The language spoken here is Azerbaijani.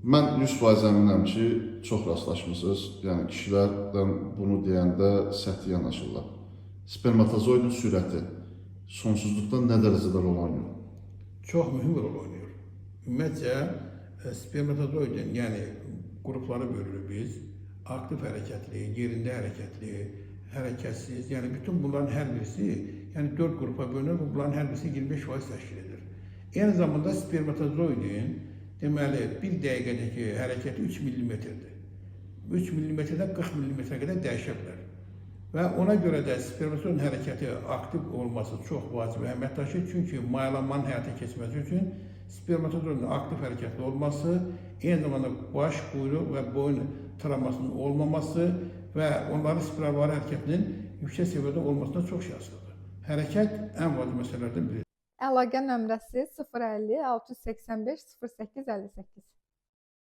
Mən 100% əminəm ki, çox rastlaşmısınız. Yəni kişilərdən bunu deyəndə səthi yanaşırlar. Spermatozoidin sürəti sonsuzluqda nə dərəcədə rol oynayır? Çox mühüm rol oynayır. Ümumiyyətcə, spermatozoidin, yəni qruplara bölürük biz. Aktiv hərəkətli, yerində hərəkətli, hərəkətsiz, yəni bütün bunların hər birisi, yəni 4 qrupa bölünür və bunların hər birisi 25% təşkil edir. Eyni zamanda spermatozoidin, deməli, bir dəqiqədəki hərəkəti 3 mm-dir. 3 mm-dən 40 mm-ə qədər dəyişə bilər. Və ona görə də spermatozoidin hərəkəti aktiv olması çox vacib əhəmiyyət daşıyır. Çünki mayalanmanın həyata keçməsi üçün spermatozoidin aktiv hərəkətli olması, eyni zamanda baş, quyruq və boyun travmasının olmaması və onların spiralvari hərəkətinin yüksək səviyyədə olmasına çox şanslıdır. Hərəkət ən vacib məsələlərdən biridir. Əlaqə nömrəsi 050 685 0858.